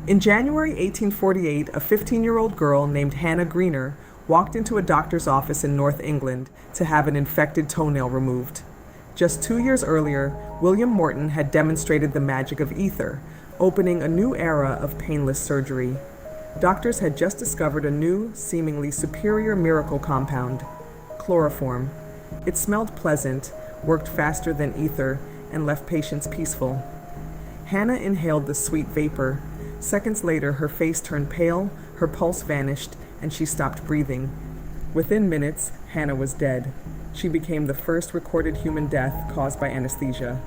In January 1848, a 15-year-old girl named Hannah Greener walked into a doctor's office in North England to have an infected toenail removed. Just 2 years earlier, William Morton had demonstrated the magic of ether, opening a new era of painless surgery. Doctors had just discovered a new, seemingly superior miracle compound, chloroform. It smelled pleasant, worked faster than ether, and left patients peaceful. Hannah inhaled the sweet vapor. Seconds later, her face turned pale, her pulse vanished, and she stopped breathing. Within minutes, Hannah was dead. She became the first recorded human death caused by anesthesia.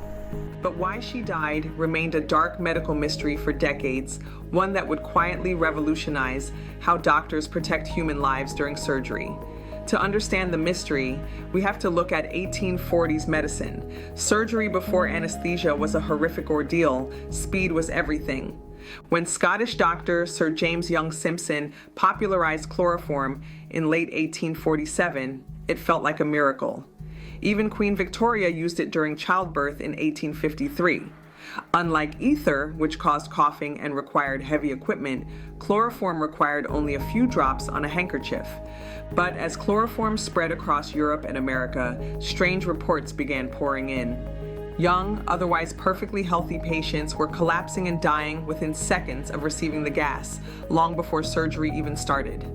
But why she died remained a dark medical mystery for decades, one that would quietly revolutionize how doctors protect human lives during surgery. To understand the mystery, we have to look at 1840s medicine. Surgery before anesthesia was a horrific ordeal. Speed was everything. When Scottish doctor Sir James Young Simpson popularized chloroform in late 1847, it felt like a miracle. Even Queen Victoria used it during childbirth in 1853. Unlike ether, which caused coughing and required heavy equipment, chloroform required only a few drops on a handkerchief. But as chloroform spread across Europe and America, strange reports began pouring in. Young, otherwise perfectly healthy patients were collapsing and dying within seconds of receiving the gas, long before surgery even started.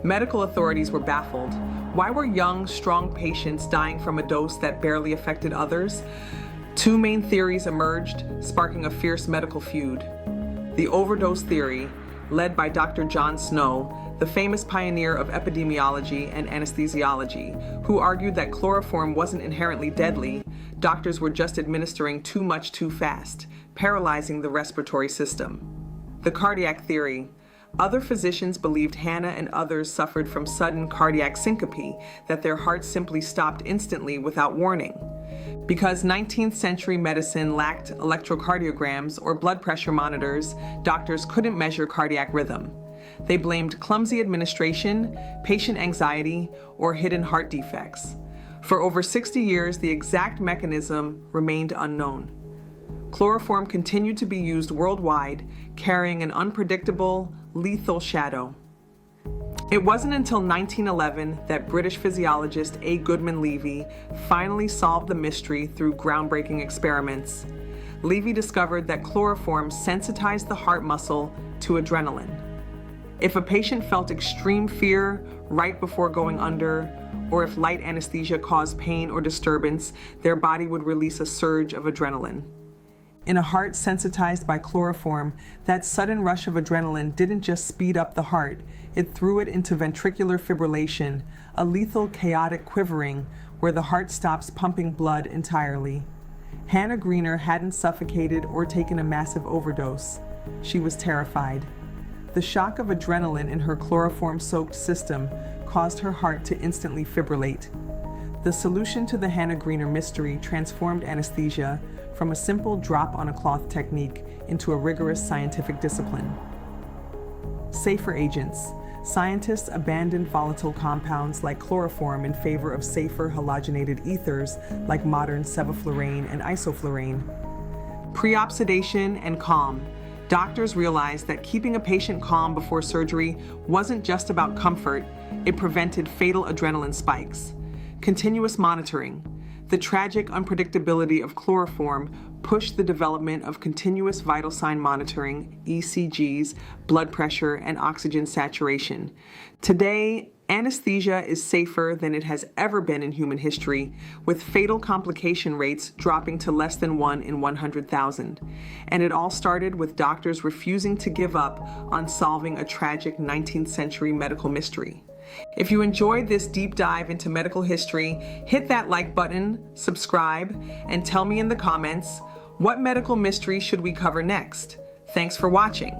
Medical authorities were baffled. Why were young, strong patients dying from a dose that barely affected others? Two main theories emerged, sparking a fierce medical feud. The overdose theory, led by Dr. John Snow, the famous pioneer of epidemiology and anesthesiology, who argued that chloroform wasn't inherently deadly, doctors were just administering too much too fast, paralyzing the respiratory system. The cardiac theory. Other physicians believed Hannah and others suffered from sudden cardiac syncope, that their hearts simply stopped instantly without warning. Because 19th century medicine lacked electrocardiograms or blood pressure monitors, doctors couldn't measure cardiac rhythm. They blamed clumsy administration, patient anxiety, or hidden heart defects. For over 60 years, the exact mechanism remained unknown. Chloroform continued to be used worldwide, carrying an unpredictable, lethal shadow. It wasn't until 1911 that British physiologist A. Goodman Levy finally solved the mystery through groundbreaking experiments. Levy discovered that chloroform sensitized the heart muscle to adrenaline. If a patient felt extreme fear right before going under, or if light anesthesia caused pain or disturbance, their body would release a surge of adrenaline. In a heart sensitized by chloroform, that sudden rush of adrenaline didn't just speed up the heart, it threw it into ventricular fibrillation, a lethal chaotic quivering where the heart stops pumping blood entirely. Hannah Greener hadn't suffocated or taken a massive overdose. She was terrified. The shock of adrenaline in her chloroform-soaked system caused her heart to instantly fibrillate. The solution to the Hannah Greener mystery transformed anesthesia from a simple drop-on-a-cloth technique into a rigorous scientific discipline. Safer agents. Scientists abandoned volatile compounds like chloroform in favor of safer halogenated ethers like modern sevoflurane and isoflurane. Pre-op sedation and calm. Doctors realized that keeping a patient calm before surgery wasn't just about comfort, it prevented fatal adrenaline spikes. Continuous monitoring. The tragic unpredictability of chloroform pushed the development of continuous vital sign monitoring, ECGs, blood pressure, and oxygen saturation. Today, anesthesia is safer than it has ever been in human history, with fatal complication rates dropping to less than 1 in 100,000. And it all started with doctors refusing to give up on solving a tragic 19th century medical mystery. If you enjoyed this deep dive into medical history, hit that like button, subscribe, and tell me in the comments, what medical mystery should we cover next? Thanks for watching.